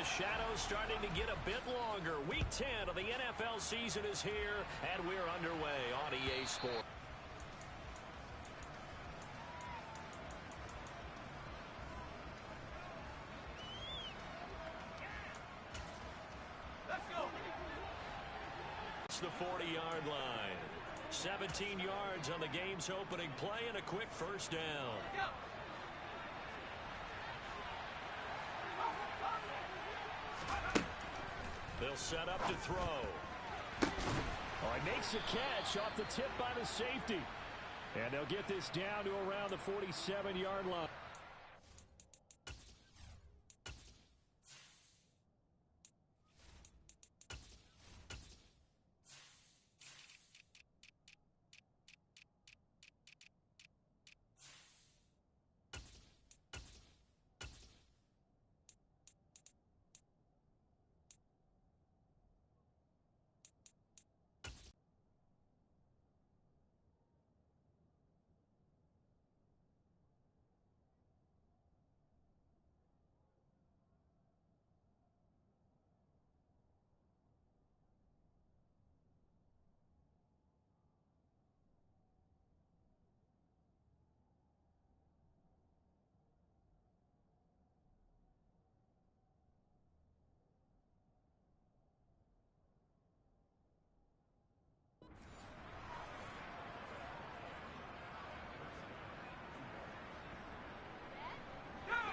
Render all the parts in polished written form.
the shadows starting to get a bit longer. Week 10 of the NFL season is here, and we're underway on EA Sports. Let's go. It's the 40-yard line. 17 yards on the game's opening play and a quick first down. They'll set up to throw. Oh, he makes the catch off the tip by the safety. And they'll get this down to around the 47-yard line.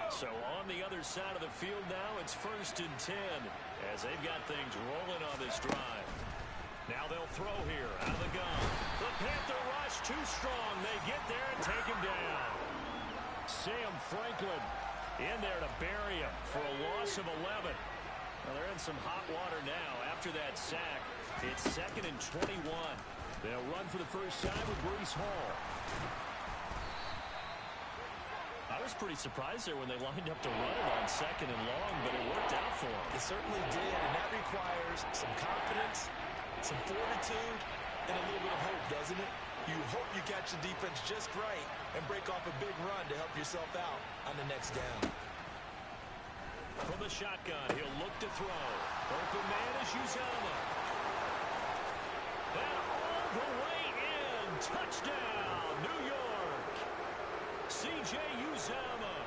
So on the other side of the field now, it's 1st and 10 as they've got things rolling on this drive. Now they'll throw here out of the gun. The Panther rush too strong. They get there and take him down. Sam Franklin in there to bury him for a loss of 11. Well, they're in some hot water now after that sack. It's 2nd and 21. They'll run for the first time with Breece Hall. I was pretty surprised there when they lined up to run it on 2nd and long, but it worked out for them. It certainly did, and that requires some confidence, some fortitude, and a little bit of hope, doesn't it? You hope you catch the defense just right and break off a big run to help yourself out on the next down. From the shotgun, he'll look to throw. Open man is Uzomah. And all the way in. Touchdown, New York. C.J. Uzomah,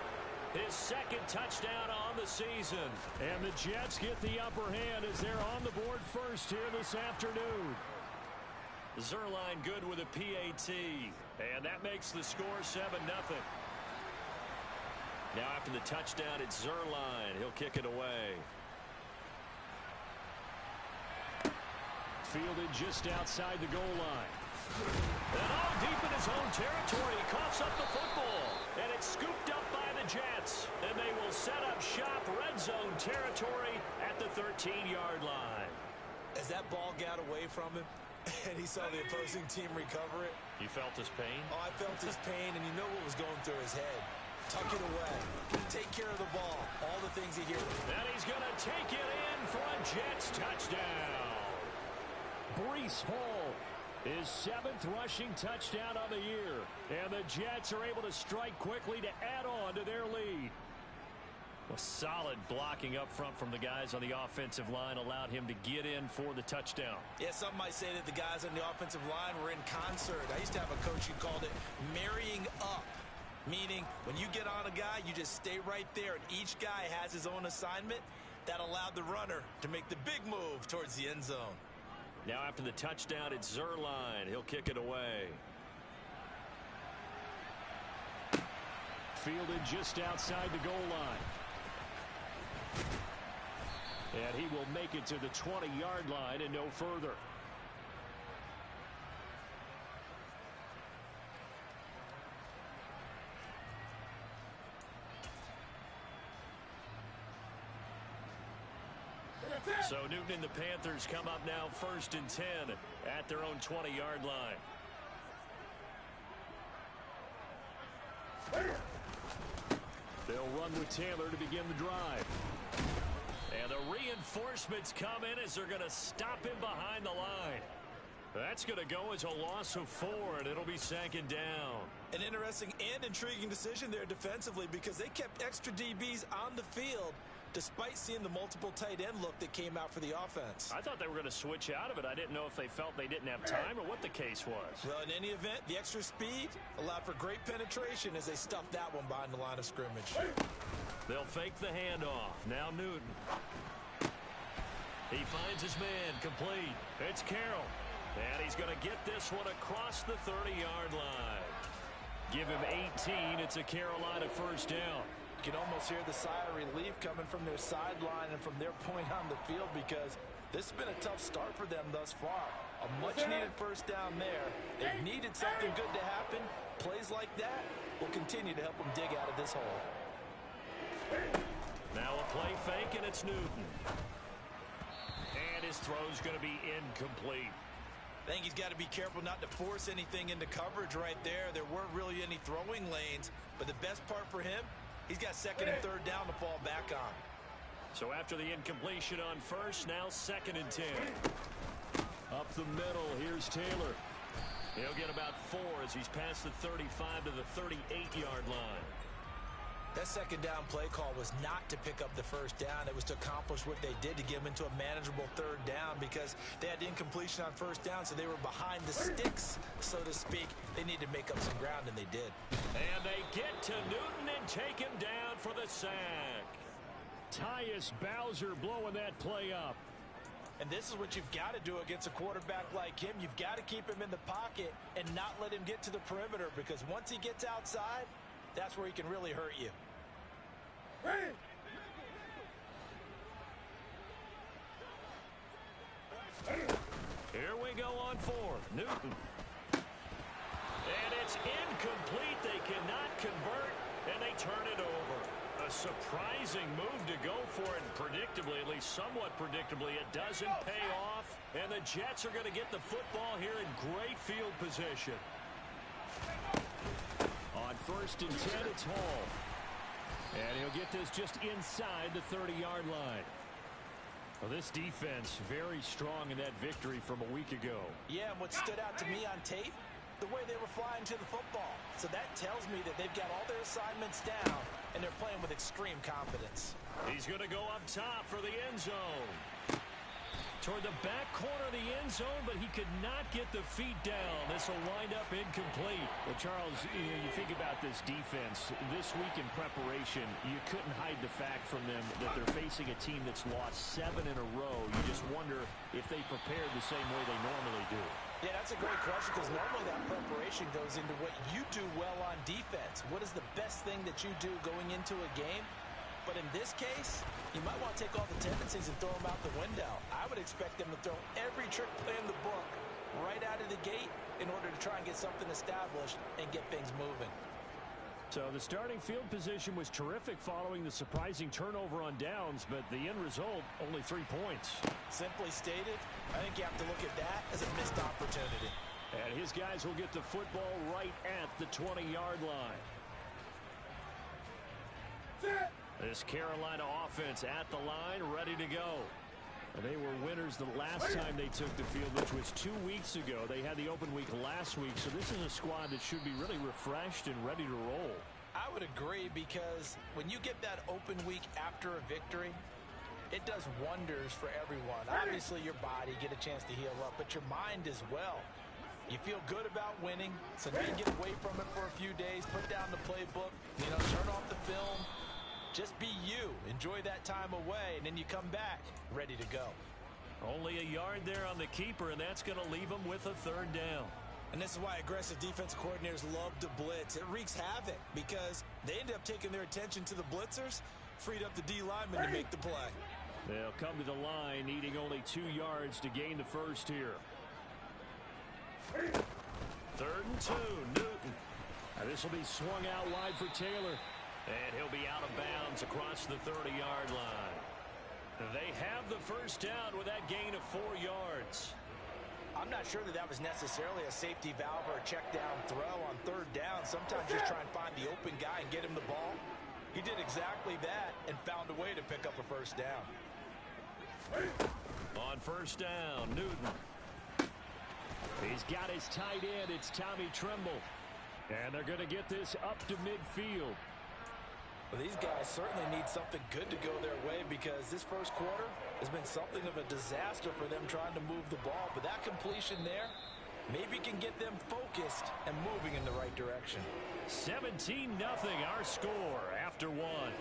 his 2nd touchdown on the season. And the Jets get the upper hand as they're on the board first here this afternoon. Zuerlein good with a PAT. And that makes the score 7-0. Now after the touchdown, it's Zuerlein. He'll kick it away. Fielded just outside the goal line. And all deep in his own territory. He coughs up the football. And it's scooped up by the Jets. And they will set up shop red zone territory at the 13-yard line. As that ball got away from him, and he saw the opposing team recover it. You felt his pain? Oh, I felt his pain, and you know what was going through his head. Tuck it away. Take care of the ball. All the things you hear. And he's going to take it in for a Jets touchdown. Breece Hall, his 7th rushing touchdown of the year. And the Jets are able to strike quickly to add on to their lead. Well, solid blocking up front from the guys on the offensive line allowed him to get in for the touchdown. Yeah, some might say that the guys on the offensive line were in concert. I used to have a coach who called it marrying up. Meaning, when you get on a guy, you just stay right there, and each guy has his own assignment. That allowed the runner to make the big move towards the end zone. Now after the touchdown, it's Zuerlein. He'll kick it away. Fielded just outside the goal line. And he will make it to the 20-yard line and no further. So Newton and the Panthers come up now 1st and 10 at their own 20-yard line. They'll run with Taylor to begin the drive. And the reinforcements come in as they're going to stop him behind the line. That's going to go as a loss of 4, and it'll be 2nd down. An interesting and intriguing decision there defensively because they kept extra DBs on the field despite seeing the multiple tight end look that came out for the offense. I thought they were going to switch out of it. I didn't know if they felt they didn't have time or what the case was. Well, in any event, the extra speed allowed for great penetration as they stuffed that one behind the line of scrimmage. They'll fake the handoff. Now Newton. He finds his man complete. It's Carroll. And he's going to get this one across the 30-yard line. Give him 18. It's a Carolina first down. You can almost hear the sigh of relief coming from their sideline and from their point on the field because this has been a tough start for them thus far. A much-needed first down there. They've needed something good to happen. Plays like that will continue to help them dig out of this hole. Now a play fake, and it's Newton. And his throw's going to be incomplete. I think he's got to be careful not to force anything into coverage right there. There weren't really any throwing lanes, but the best part for him, he's got second and third down to fall back on. So after the incompletion on first, now 2nd and 10. Up the middle, here's Taylor. He'll get about 4 as he's past the 35 to the 38-yard line. That second down play call was not to pick up the first down. It was to accomplish what they did to get them into a manageable third down because they had incompletion on first down, so they were behind the sticks, so to speak. They needed to make up some ground, and they did. And they get to Newton and take him down for the sack. Tyus Bowser blowing that play up. And this is what you've got to do against a quarterback like him. You've got to keep him in the pocket and not let him get to the perimeter because once he gets outside, that's where he can really hurt you. Here we go on 4. Newton. And it's incomplete. They cannot convert, and they turn it over. A surprising move to go for it, and predictably, at least somewhat predictably, it doesn't pay off. And the Jets are going to get the football here in great field position. On 1st and 10, it's Hall. And he'll get this just inside the 30-yard line. Well, this defense very strong in that victory from a week ago. Yeah, and what stood out to me on tape, the way they were flying to the football. So that tells me that they've got all their assignments down, and they're playing with extreme confidence. He's going to go up top for the end zone. Toward the back corner of the end zone, but he could not get the feet down. This will wind up incomplete. Well, Charles, you think about this defense. This week in preparation, you couldn't hide the fact from them that they're facing a team that's lost 7 in a row. You just wonder if they prepared the same way they normally do. Yeah, that's a great question because normally that preparation goes into what you do well on defense. What is the best thing that you do going into a game? But in this case, you might want to take all the tendencies and throw them out the window. I would expect them to throw every trick play in the book right out of the gate in order to try and get something established and get things moving. So the starting field position was terrific following the surprising turnover on downs, but the end result, only 3 points. Simply stated, I think you have to look at that as a missed opportunity. And his guys will get the football right at the 20-yard line. This Carolina offense at the line, ready to go. And they were winners the last time they took the field, which was 2 weeks ago. They had the open week last week, so this is a squad that should be really refreshed and ready to roll. I would agree because when you get that open week after a victory, it does wonders for everyone. Obviously, your body, get a chance to heal up, but your mind as well. You feel good about winning, so now you get away from it for a few days, put down the playbook, turn off the film. Just be you. Enjoy that time away, and then you come back ready to go. Only a yard there on the keeper, and that's going to leave them with a 3rd down. And this is why aggressive defensive coordinators love to blitz. It wreaks havoc because they end up taking their attention to the blitzers, freed up the D linemen to make the play. They'll come to the line, needing only 2 yards to gain the first here. 3rd and 2, Newton. Now this will be swung out wide for Taylor. And he'll be out of bounds across the 30-yard line. They have the first down with that gain of 4 yards. I'm not sure that was necessarily a safety valve or a check down throw on 3rd down. Sometimes just try and find the open guy and get him the ball. He did exactly that and found a way to pick up a first down. On 1st down, Newton. He's got his tight end. It's Tommy Tremble. And they're going to get this up to midfield. Well, these guys certainly need something good to go their way because this first quarter has been something of a disaster for them trying to move the ball. But that completion there maybe can get them focused and moving in the right direction. 17-0 our score after one.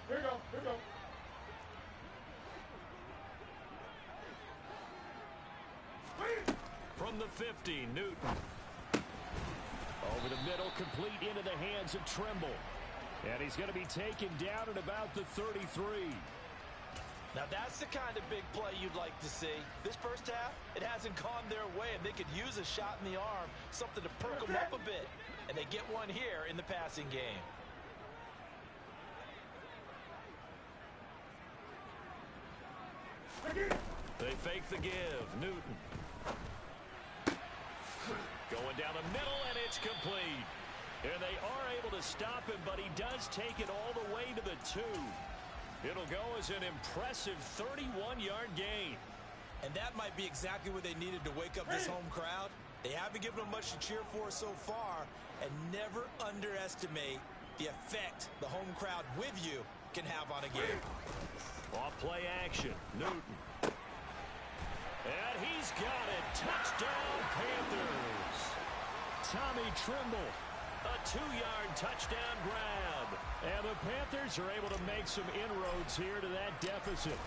Here we go. Here we go. From the 50, Newton. Over the middle, complete into the hands of Trimble. And he's going to be taken down at about the 33. Now that's the kind of big play you'd like to see. This first half, it hasn't gone their way, and they could use a shot in the arm, something to perk them up a bit. And they get one here in the passing game. They fake the give. Newton. Going down the middle, and it's complete. And they are able to stop him, but he does take it all the way to the 2. It'll go as an impressive 31-yard gain. And that might be exactly what they needed to wake up this home crowd. They haven't given them much to cheer for so far, and never underestimate the effect the home crowd with you can have on a game. Off play action. Newton. And he's got it. Touchdown, Panthers. Tommy Trimble. A 2-yard touchdown grab. And the Panthers are able to make some inroads here to that deficit.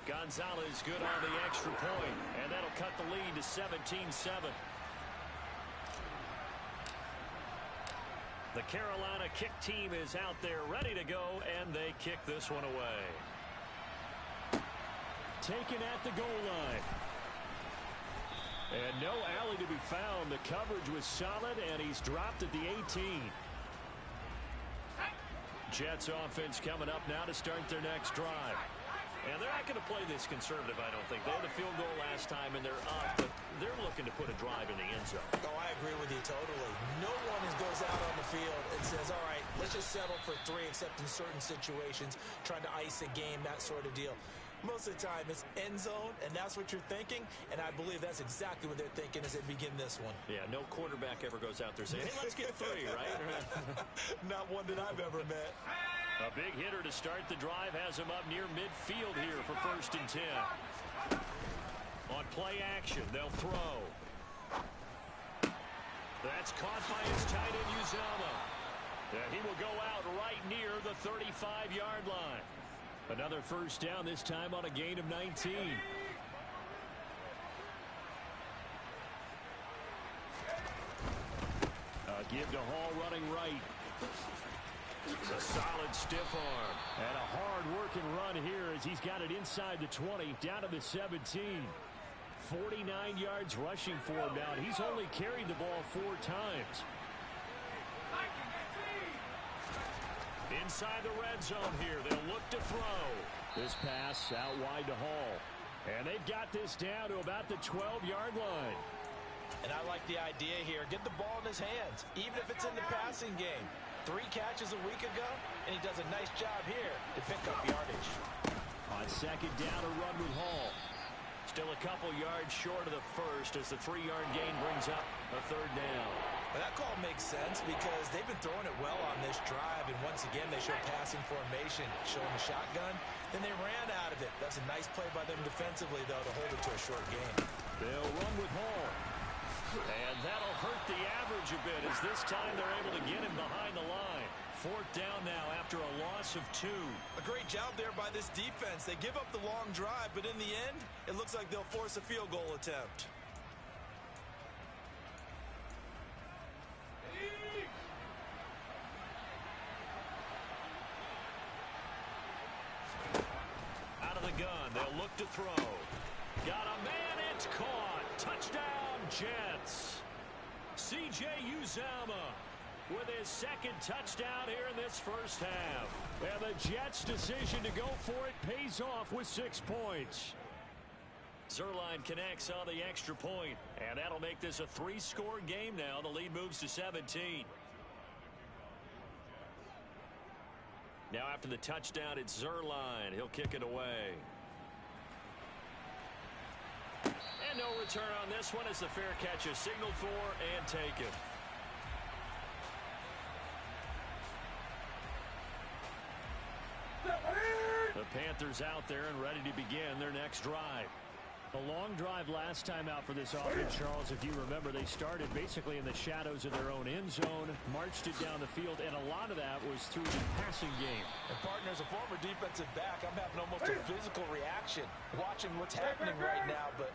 Gonzalez good on the extra point, and that'll cut the lead to 17-7. The Carolina kick team is out there ready to go, and they kick this one away. Taken at the goal line. And no alley to be found. The coverage was solid, and he's dropped at the 18. Jets offense coming up now to start their next drive. And they're not going to play this conservative, I don't think. They had a field goal last time, and they're up, but they're looking to put a drive in the end zone. Oh, I agree with you totally. No one goes out on the field and says, all right, let's just settle for 3, except in certain situations, trying to ice a game, that sort of deal. Most of the time, it's end zone, and that's what you're thinking, and I believe that's exactly what they're thinking as they begin this one. Yeah, no quarterback ever goes out there saying, hey, let's get 3, right? Not one that I've ever met. A big hitter to start the drive has him up near midfield here for 1st and 10. On play action, they'll throw. That's caught by his tight end, Uzama. And he will go out right near the 35-yard line. Another first down, this time on a gain of 19. Give to Hall running right. A solid stiff arm. And a hard-working run here as he's got it inside the 20, down to the 17. 49 yards rushing for him now, and he's only carried the ball 4 times. Inside the red zone here, they'll look to throw. This pass out wide to Hall. And they've got this down to about the 12-yard line. And I like the idea here. Get the ball in his hands, even if it's in the passing game. 3 catches a week ago, and he does a nice job here to pick up yardage. On 2nd down, a run with Hall. Still a couple yards short of the first as the 3-yard gain brings up a 3rd down. Well, that call makes sense because they've been throwing it well on this drive, and once again they show passing formation, showing the shotgun. Then they ran out of it. That's a nice play by them defensively, though, to hold it to a short gain. They'll run with Hall. And that'll hurt the average a bit as this time they're able to get him behind the line. 4th down now after a loss of 2. A great job there by this defense. They give up the long drive, but in the end, it looks like they'll force a field goal attempt. Out of the gun, they'll look to throw. Got a man, it's caught. Touchdown, Jets. C.J. Uzama with his 2nd touchdown here in this first half. And the Jets' decision to go for it pays off with 6 points. Zerline connects on the extra point, and that'll make this a 3-score game now. The lead moves to 17. Now after the touchdown, it's Zerline. He'll kick it away. And no return on this one as the fair catch is signaled for and taken. The Panthers out there and ready to begin their next drive. A long drive last time out for this offense, Charles. If you remember, they started basically in the shadows of their own end zone, marched it down the field, and a lot of that was through the passing game. And partner, as a former defensive back, I'm having almost a physical reaction watching what's happening right now. But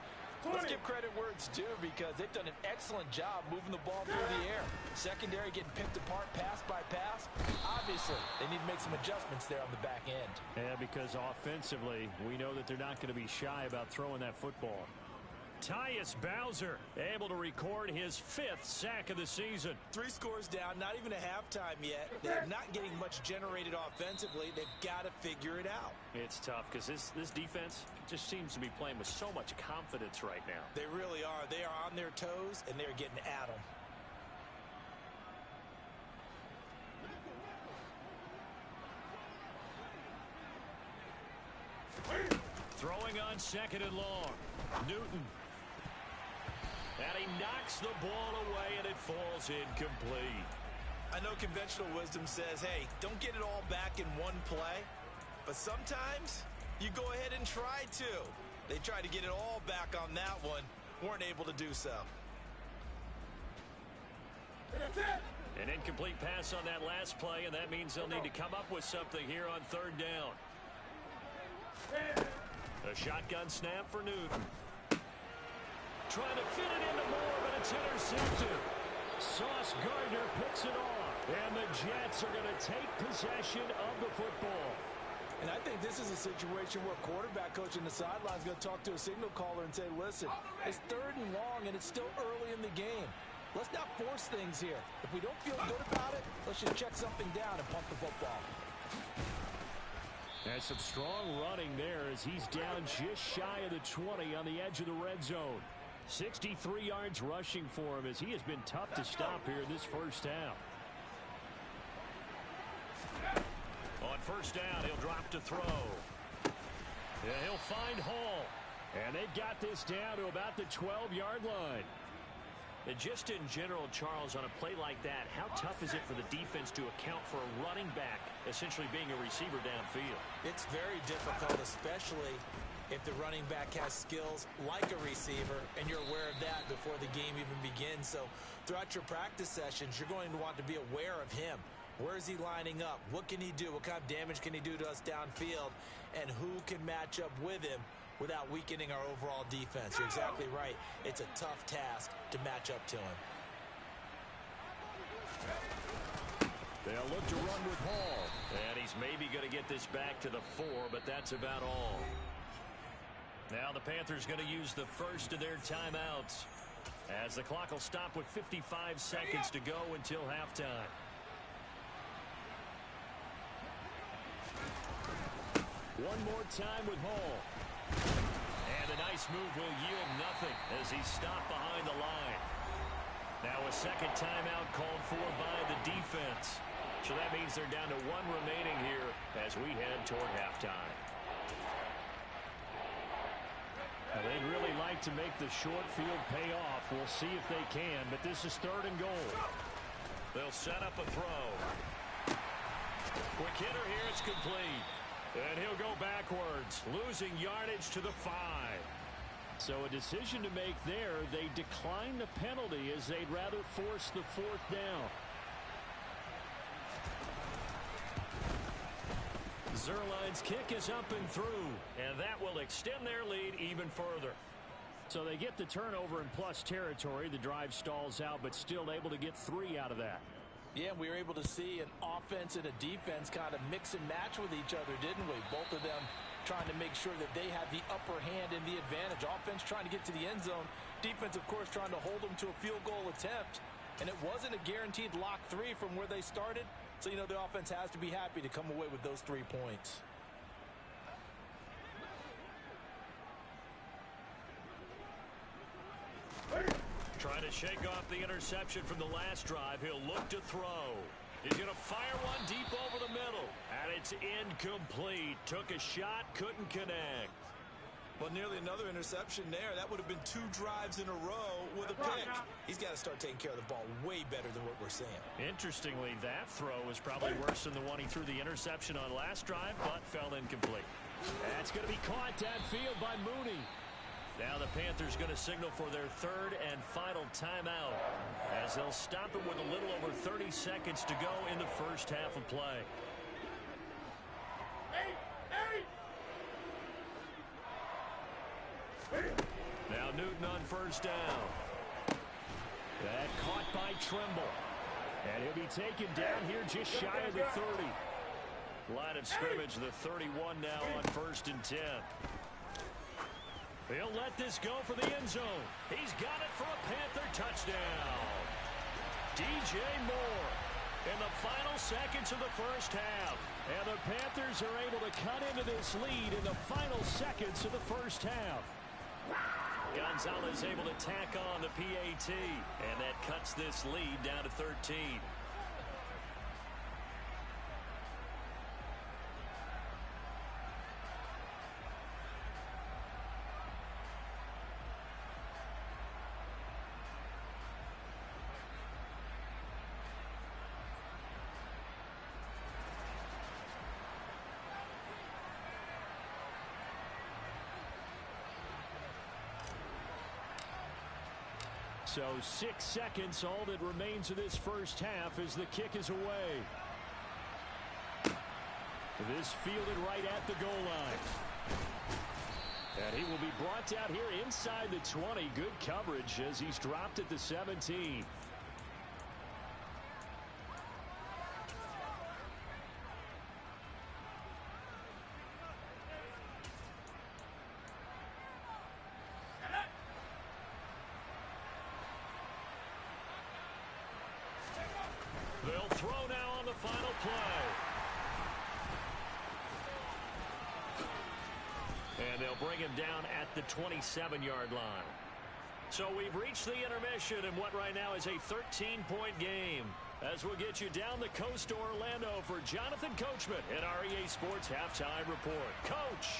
let's give credit where it's due because they've done an excellent job moving the ball through the air. Secondary getting picked apart pass by pass. Obviously, they need to make some adjustments there on the back end. Yeah, because offensively, we know that they're not going to be shy about throwing that football. Tyus Bowser able to record his 5th sack of the season. 3 scores down, not even a halftime yet. They're not getting much generated offensively. They've got to figure it out. It's tough because this defense just seems to be playing with so much confidence right now. They really are. They are on their toes, and they're getting at them. Throwing on 2nd and long. Newton. And he knocks the ball away, and it falls incomplete. I know conventional wisdom says, hey, don't get it all back in one play. But sometimes you go ahead and try to. They tried to get it all back on that one. Weren't able to do so. An incomplete pass on that last play, and that means they'll need to come up with something here on 3rd down. A shotgun snap for Newton. Trying to fit it into Moore, but it's intercepted. Sauce Gardner picks it off, and the Jets are going to take possession of the football. And I think this is a situation where quarterback coach in the sideline is going to talk to a signal caller and say, listen, it's 3rd and long, and it's still early in the game. Let's not force things here. If we don't feel good about it, let's just check something down and pump the football. There's some strong running there as he's down just shy of the 20 on the edge of the red zone. 63 yards rushing for him as he has been tough to stop here in this first half. On 1st down, he'll drop to throw. And he'll find Hall. And they've got this down to about the 12-yard line. And just in general, Charles, on a play like that, how tough is it for the defense to account for a running back essentially being a receiver downfield? It's very difficult, especially if the running back has skills like a receiver, and you're aware of that before the game even begins. So throughout your practice sessions, you're going to want to be aware of him. Where is he lining up? What can he do? What kind of damage can he do to us downfield? And who can match up with him without weakening our overall defense? You're exactly right. It's a tough task to match up to him. They'll look to run with Hall. And he's maybe going to get this back to the 4, but that's about all. Now the Panthers going to use the first of their timeouts as the clock will stop with 55 seconds to go until halftime. One more time with Hall. And a nice move will yield nothing as he's stopped behind the line. Now a second timeout called for by the defense. So that means they're down to 1 remaining here as we head toward halftime. Now, they'd really like to make the short field pay off. We'll see if they can, but this is 3rd and goal. They'll set up a throw. Quick hitter here, it's complete. And he'll go backwards, losing yardage to the 5. So a decision to make there. They decline the penalty as they'd rather force the 4th down. Zerline's kick is up and through, and that will extend their lead even further. So they get the turnover in plus territory. The drive stalls out, but still able to get 3 out of that. Yeah, we were able to see an offense and a defense kind of mix and match with each other, didn't we? Both of them trying to make sure that they had the upper hand and the advantage. Offense trying to get to the end zone. Defense, of course, trying to hold them to a field goal attempt. And it wasn't a guaranteed lock 3 from where they started. So, you know, the offense has to be happy to come away with those 3 points. Trying to shake off the interception from the last drive. He'll look to throw. He's going to fire one deep over the middle. And it's incomplete. Took a shot, couldn't connect. Well, nearly another interception there. That would have been 2 drives in a row with a pick. He's got to start taking care of the ball way better than what we're seeing. Interestingly, that throw was probably worse than the one he threw the interception on last drive, but fell incomplete. That's going to be caught downfield by Mooney. Now the Panthers going to signal for their 3rd and final timeout as they'll stop it with a little over 30 seconds to go in the first half of play. Now Newton on first down. That caught by Trimble. And he'll be taken down here just shy of the 30. Line of scrimmage, the 31 now on 1st and 10. He'll let this go for the end zone. He's got it for a Panther touchdown. DJ Moore in the final seconds of the first half. And the Panthers are able to cut into this lead in the final seconds of the first half. Gonzalez able to tack on the PAT, and that cuts this lead down to 13. So 6 seconds, all that remains of this first half as the kick is away. This fielded right at the goal line. And he will be brought down here inside the 20. Good coverage as he's dropped at the 17. They'll throw now on the final play. And they'll bring him down at the 27-yard line. So we've reached the intermission in what right now is a 13-point game. As we'll get you down the coast to Orlando for Jonathan Coachman at our EA Sports Halftime Report. Coach!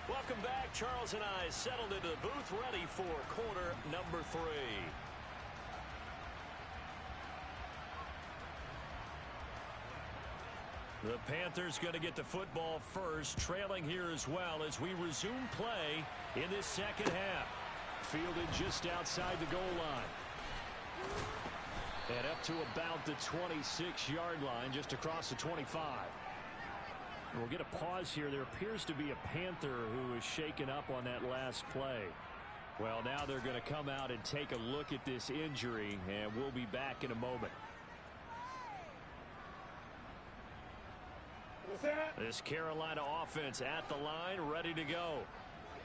Welcome back. Charles and I settled into the booth ready for quarter number 3. The Panthers going to get the football first, trailing here as well as we resume play in this second half. Fielded just outside the goal line. And up to about the 26-yard line, just across the 25. We'll get a pause here. There appears to be a Panther who is shaken up on that last play. Well, now they're going to come out and take a look at this injury, and we'll be back in a moment. This Carolina offense at the line, ready to go.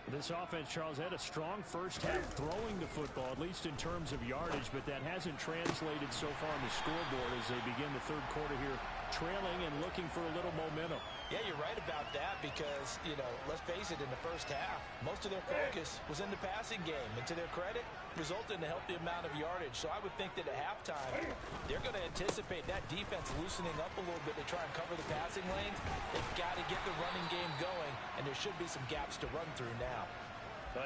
This offense, Charles, had a strong first half throwing the football, at least in terms of yardage, but that hasn't translated so far on the scoreboard as they begin the third quarter here, trailing and looking for a little momentum. Yeah, you're right about that because, you know, let's face it, in the first half, most of their focus was in the passing game. And to their credit, resulted in a healthy amount of yardage. So I would think that at halftime, they're going to anticipate that defense loosening up a little bit to try and cover the passing lanes. They've got to get the running game going, and there should be some gaps to run through now.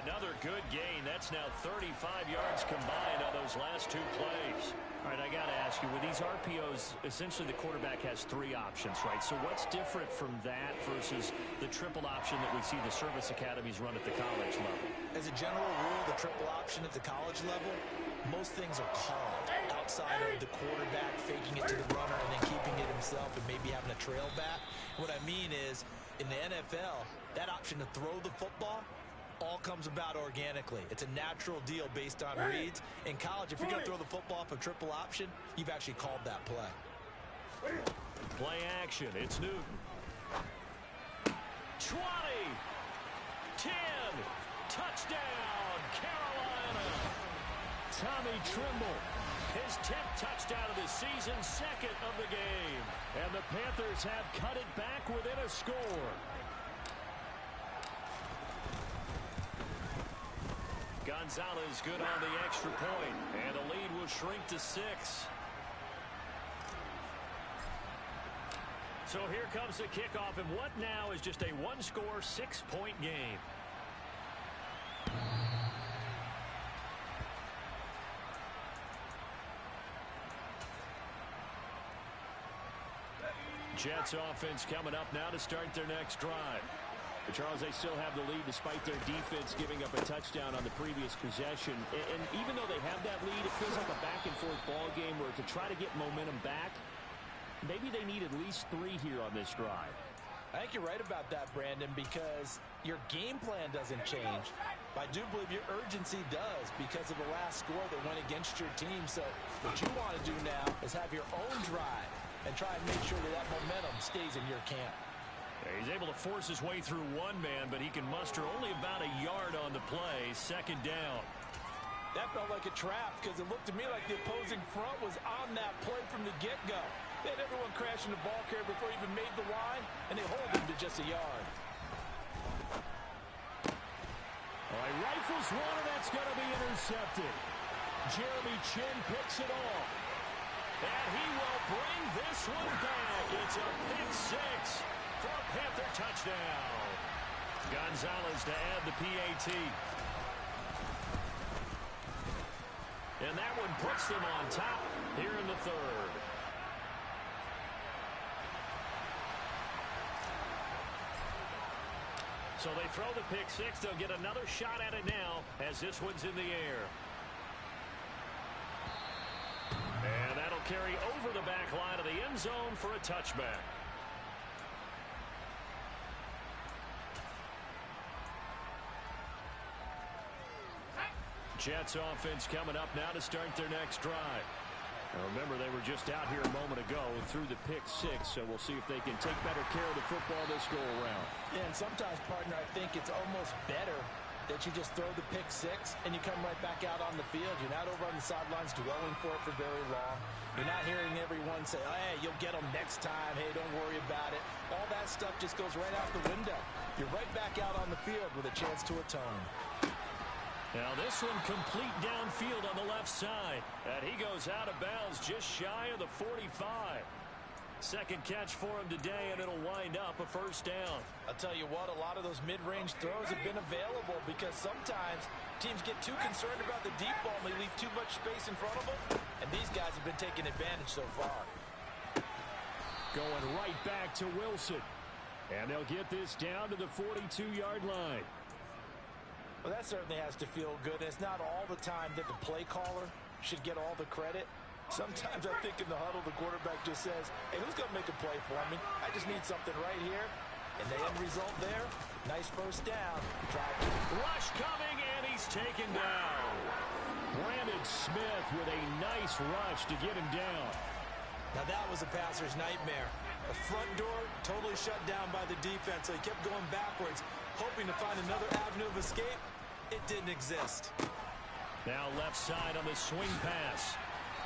Another good gain. That's now 35 yards combined on those last 2 plays. All right, I got to ask you, with these RPOs, essentially the quarterback has 3 options, right? So what's different from that versus the triple option that we see the service academies run at the college level? As a general rule, the triple option at the college level, most things are called outside of the quarterback faking it to the runner and then keeping it himself and maybe having a trail back. What I mean is, in the NFL, that option to throw the football all comes about organically. It's a natural deal based on reads. In college, if you're going to throw the football off a triple option, you've actually called that play. Play action. It's Newton. 20. 10. Touchdown, Carolina. Tommy Trimble. His 10th touchdown of the season, 2nd of the game. And the Panthers have cut it back within a score. Gonzalez good on the extra point, and the lead will shrink to 6. So here comes the kickoff, and what now is just a one-score, 6-point game. Jets offense coming up now to start their next drive. But Charles, they still have the lead despite their defense giving up a touchdown on the previous possession. And even though they have that lead, it feels like a back-and-forth ball game where to try to get momentum back, maybe they need at least 3 here on this drive. I think you're right about that, Brandon, because your game plan doesn't change. I do believe your urgency does because of the last score that went against your team. So what you want to do now is have your own drive and try and make sure that momentum stays in your camp. Yeah, he's able to force his way through one man, but he can muster only about a yard on the play. Second down. That felt like a trap because it looked to me like the opposing front was on that play from the get-go. They had everyone crashing the ball carrier before he even made the line, and they hold him to just a yard. All right, rifles one, and that's going to be intercepted. Jeremy Chin picks it off. And he will bring this one back. It's a pick 6 for a Panther touchdown. Gonzalez to add the PAT. And that one puts them on top here in the third. So they throw the pick 6. They'll get another shot at it now as this one's in the air. And that'll carry over the back line of the end zone for a touchback. Jets offense coming up now to start their next drive. Now remember, they were just out here a moment ago through the pick 6, so we'll see if they can take better care of the football this go around. Yeah, and sometimes, partner, I think it's almost better that you just throw the pick 6 and you come right back out on the field. You're not over on the sidelines dwelling for it for very long. You're not hearing everyone say, oh, hey, you'll get them next time. Hey, don't worry about it. All that stuff just goes right out the window. You're right back out on the field with a chance to atone. Now this one complete downfield on the left side. And he goes out of bounds just shy of the 45. Second catch for him today, and it'll wind up a first down. I'll tell you what, a lot of those mid-range throws have been available because sometimes teams get too concerned about the deep ball and they leave too much space in front of them. And these guys have been taking advantage so far. Going right back to Wilson. And they'll get this down to the 42-yard line. Well, that certainly has to feel good. And it's not all the time that the play caller should get all the credit. Sometimes I think in the huddle, the quarterback just says, hey, who's going to make a play for me? I just need something right here. And the end result there, nice first down. Rush coming, and he's taken down. Brandon Smith with a nice rush to get him down. Now that was a passer's nightmare. The front door totally shut down by the defense, so he kept going backwards, hoping to find another avenue of escape. It didn't exist. Now left side on the swing pass.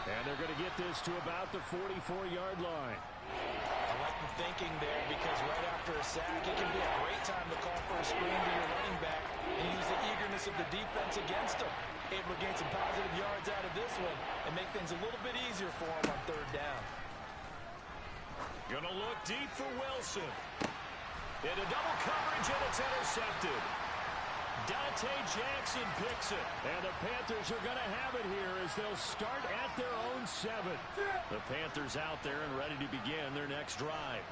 And they're going to get this to about the 44-yard line. I like the thinking there because right after a sack, it can be a great time to call for a screen to your running back and use the eagerness of the defense against him. Able to gain some positive yards out of this one and make things a little bit easier for him on third down. Gonna look deep for Wilson. Into double coverage, and it's intercepted. Dante Jackson picks it. And the Panthers are going to have it here as they'll start at their own 7. The Panthers out there and ready to begin their next drive.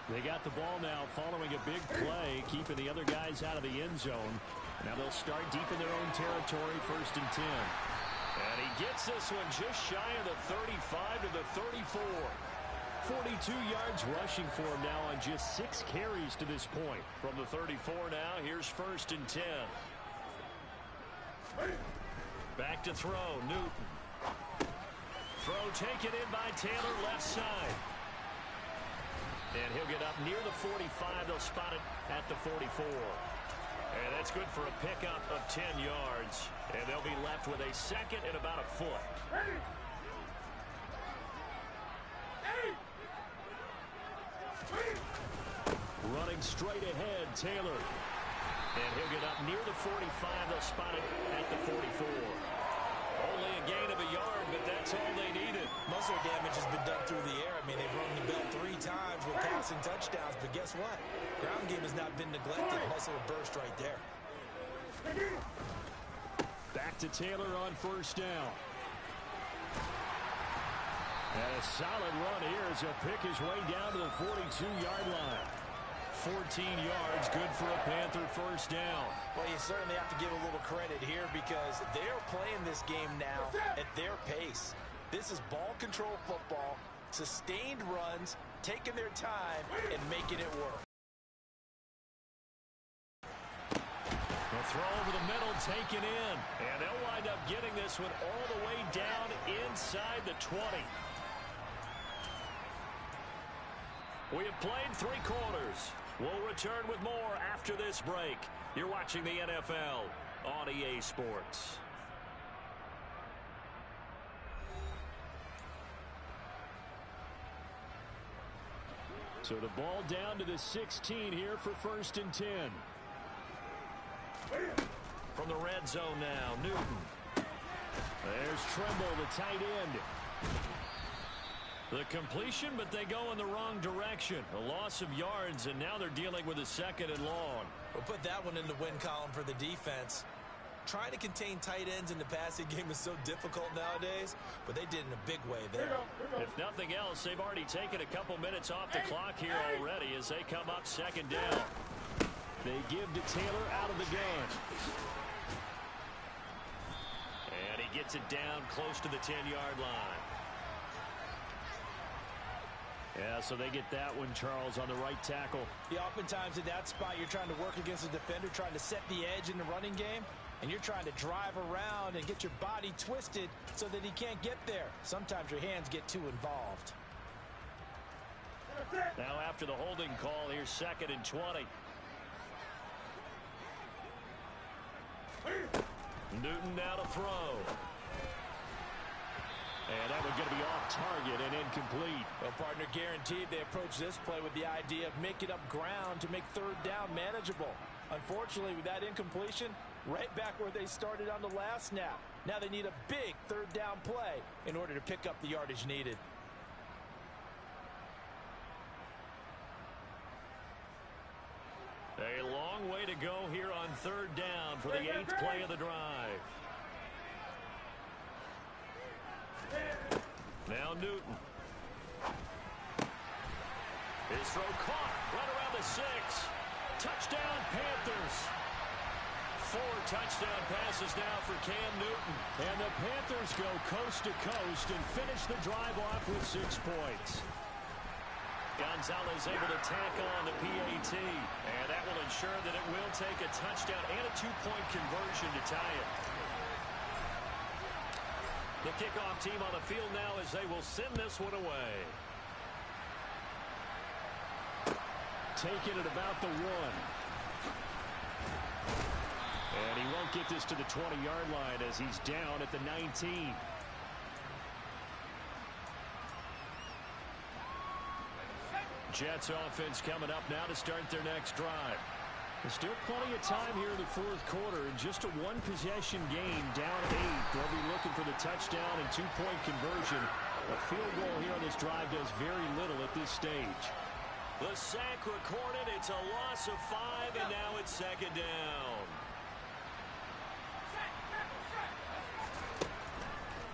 They got the ball now following a big play, keeping the other guys out of the end zone. Now they'll start deep in their own territory, 1st and 10. And he gets this one just shy of the 35 to the 34. 42 yards rushing for him now on just 6 carries to this point. From the 34 now, here's 1st and 10. Back to throw, Newton. Throw taken in by Taylor, left side. And he'll get up near the 45. They'll spot it at the 44. And that's good for a pickup of 10 yards. And they'll be left with a second and about a foot. Running straight ahead, Taylor. And he'll get up near the 45. They'll spot it at the 44. Only a gain of a yard, but that passing touchdowns, but guess what? Ground game has not been neglected. Nice little burst right there. Back to Taylor on first down. And a solid run here as he'll pick his way down to the 42-yard line. 14 yards, good for a Panther first down. Well, you certainly have to give a little credit here because they're playing this game now at their pace. This is ball control football, sustained runs, taking their time, and making it work. The throw over the middle, taken in. And they'll wind up getting this one all the way down inside the 20. We have played 3 quarters. We'll return with more after this break. You're watching the NFL on EA Sports. So the ball down to the 16 here for first and 10. From the red zone now, Newton. There's Tremble, the tight end. The completion, but they go in the wrong direction. A loss of yards, and now they're dealing with a 2nd and long. We'll put that one in the win column for the defense. Trying to contain tight ends in the passing game is so difficult nowadays, but they did in a big way there. If nothing else, they've already taken a couple minutes off the clock here already as they come up 2nd down. They give to Taylor out of the gun. And he gets it down close to the 10-yard line. Yeah, so they get that one, Charles, on the right tackle. Yeah, oftentimes in that spot, you're trying to work against a defender, trying to set the edge in the running game, and you're trying to drive around and get your body twisted so that he can't get there. Sometimes your hands get too involved. Now after the holding call, here's 2nd and 20. Newton now to throw. And that one's going to be off target and incomplete. Well, partner, guaranteed they approach this play with the idea of making up ground to make 3rd down manageable. Unfortunately, with that incompletion, right back where they started on the last snap. Now they need a big 3rd down play in order to pick up the yardage needed. A long way to go here on 3rd down for the 8th play of the drive. Now Newton. His throw caught right around the 6. Touchdown Panthers. 4 touchdown passes now for Cam Newton. And the Panthers go coast to coast and finish the drive off with 6 points. Gonzalez able to tack on the PAT. And that will ensure that it will take a touchdown and a 2-point conversion to tie it. The kickoff team on the field now as they will send this one away. Taking it about the 1. And he won't get this to the 20-yard line as he's down at the 19. Jets offense coming up now to start their next drive. There's still plenty of time here in the 4th quarter. In just a 1-possession game, down 8. They'll be looking for the touchdown and 2-point conversion. A field goal here on this drive does very little at this stage. The sack recorded. It's a loss of 5, and now it's 2nd down.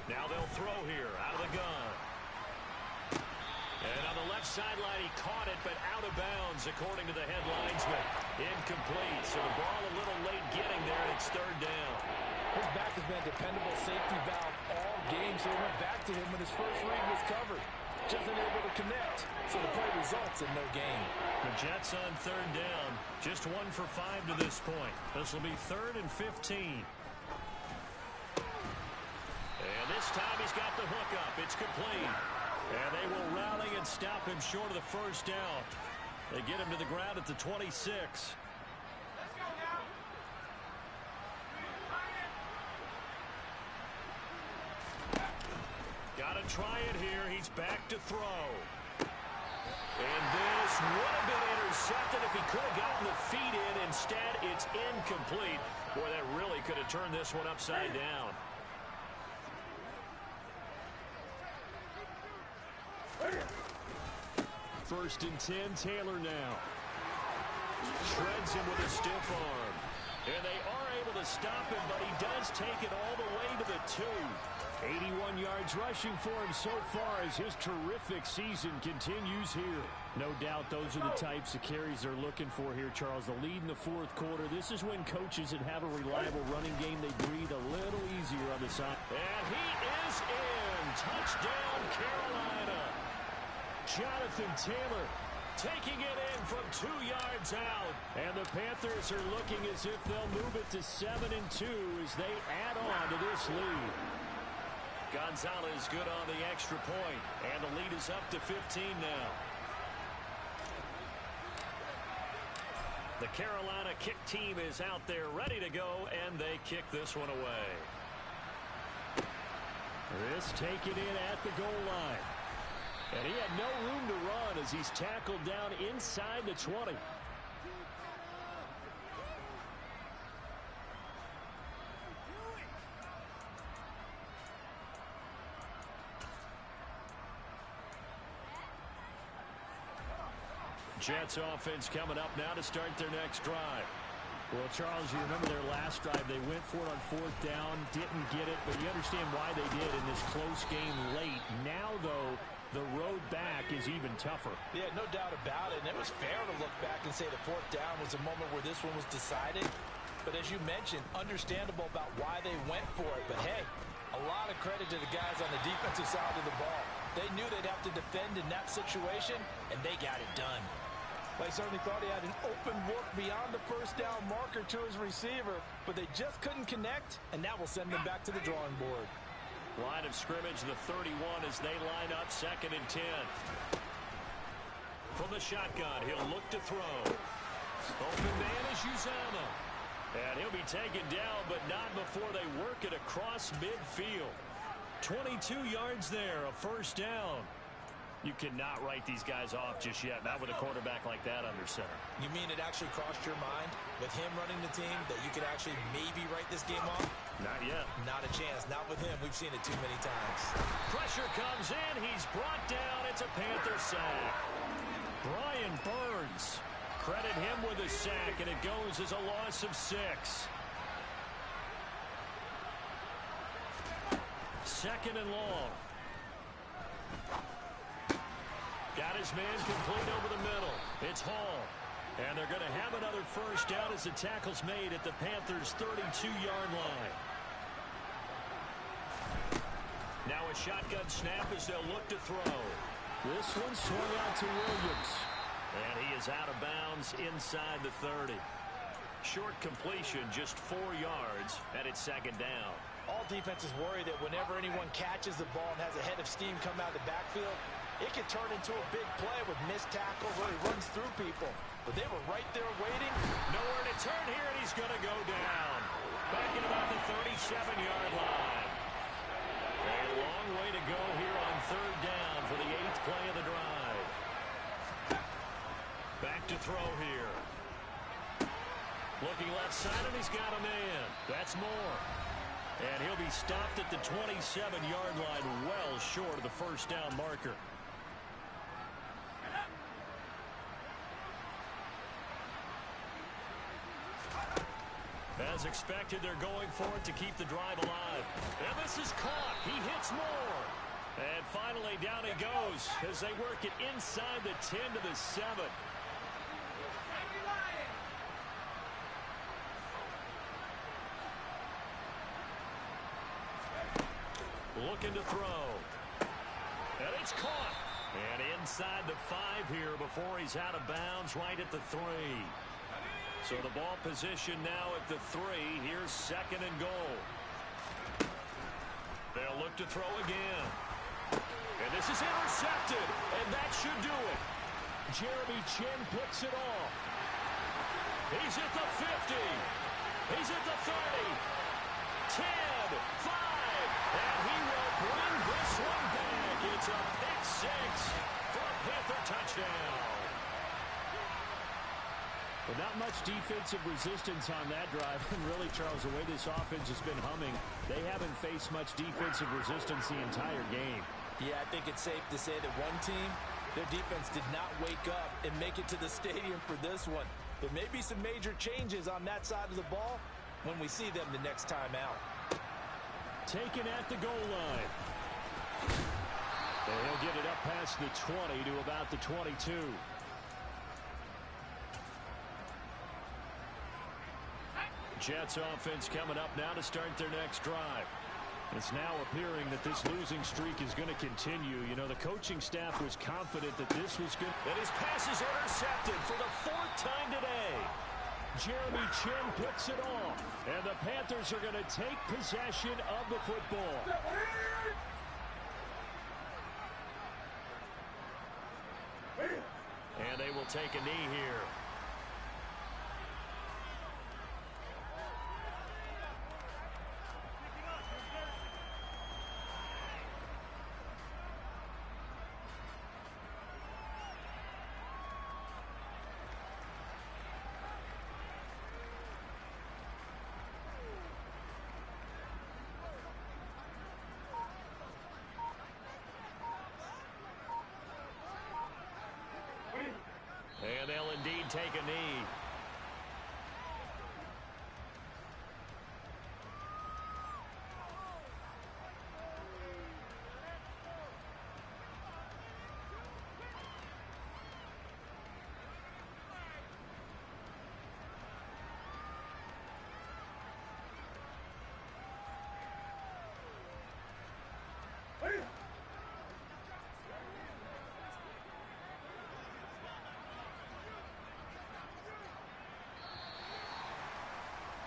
Now they'll throw here out of the gun. And on the left sideline, he caught it, but out of bounds, according to the head linesman. Incomplete, so the ball a little late getting there, and it's 3rd down. His back has been a dependable safety valve all game, so he went back to him when his first read was covered. Just unable to connect, so the play results in no gain. The Jets on 3rd down, just 1 for 5 to this point. This will be 3rd and 15. And this time he's got the hook up. It's complete. And they will rally and stop him short of the 1st down. They get him to the ground at the 26. Got to try it here. He's back to throw. And this would have been intercepted if he could have gotten the feet in. Instead, it's incomplete. Boy, that really could have turned this one upside down. First and 10, Taylor now. Shreds him with a stiff arm. And they are able to stop him, but he does take it all the way to the 2. 81 yards rushing for him so far as his terrific season continues here. No doubt those are the types of carries they're looking for here, Charles. The lead in the fourth quarter. This is when coaches that have a reliable running game, they breathe a little easier on the side. And he is in. Touchdown, Carolina. Jonathan Taylor taking it in from 2 yards out. And the Panthers are looking as if they'll move it to 7-2 as they add on to this lead. Gonzalez good on the extra point, and the lead is up to 15 now. The Carolina kick team is out there ready to go, and they kick this one away. This taken in at the goal line. And he had no room to run as he's tackled down inside the 20. Jets offense coming up now to start their next drive. Well, Charles, you remember their last drive. They went for it on 4th down, didn't get it, but you understand why they did in this close game late. Now, though, the road back is even tougher. Yeah, no doubt about it. And it was fair to look back and say the 4th down was a moment where this one was decided. But as you mentioned, understandable about why they went for it. But, hey, a lot of credit to the guys on the defensive side of the ball. They knew they'd have to defend in that situation, and they got it done. They certainly thought he had an open look beyond the 1st down marker to his receiver, but they just couldn't connect, and that will send them back to the drawing board. Line of scrimmage, the 31 as they line up 2nd and 10. From the shotgun, he'll look to throw. Open man is Uzama. And he'll be taken down, but not before they work it across midfield. 22 yards there, a 1st down. You cannot write these guys off just yet, not with a quarterback like that under center. You mean it actually crossed your mind with him running the team that you could actually maybe write this game off? Not yet. Not a chance. Not with him. We've seen it too many times. Pressure comes in. He's brought down. It's a Panther sack. Brian Burns. Credit him with a sack, and it goes as a loss of 6. 2nd and long. Got his man complete over the middle. It's Hall. And they're going to have another 1st down as the tackle's made at the Panthers' 32-yard line. Now a shotgun snap as they'll look to throw. This one swung out to Williams. And he is out of bounds inside the 30. Short completion, just 4 yards, and it's 2nd down. All defenses worry that whenever anyone catches the ball and has a head of steam come out of the backfield, it can turn into a big play with missed tackles where he runs through people. But they were right there waiting. Nowhere to turn here, and he's going to go down. Back at about the 37-yard line. A long way to go here on 3rd down for the 8th play of the drive. Back to throw here. Looking left side, and he's got a man. That's Moore. And he'll be stopped at the 27-yard line, well short of the 1st down marker. As expected, they're going for it to keep the drive alive. And this is caught. He hits Moore. And finally, down he goes as they work it inside the 10 to the 7. Looking to throw. And it's caught. And inside the 5 here before he's out of bounds right at the 3. So the ball position now at the 3. Here's 2nd and goal. They'll look to throw again. And this is intercepted. And that should do it. Jeremy Chin picks it off. He's at the 50. He's at the 30. 10, 5. And he will bring this one back. It's a pick 6 for a Panther touchdown. But not much defensive resistance on that drive. And really, Charles, the way this offense has been humming, they haven't faced much defensive resistance the entire game. Yeah, I think it's safe to say that one team Their defense did not wake up and make it to the stadium for this one. There may be some major changes on that side of the ball when we see them the next time out. Taken at the goal line. And he'll get it up past the 20 to about the 22. Jets offense coming up now to start their next drive. It's now appearing that this losing streak is going to continue. You know, the coaching staff was confident that this was good. And his pass is intercepted for the 4th time today. Jeremy Chin picks it off. And the Panthers are going to take possession of the football. And they will take a knee here. And they'll indeed take a knee.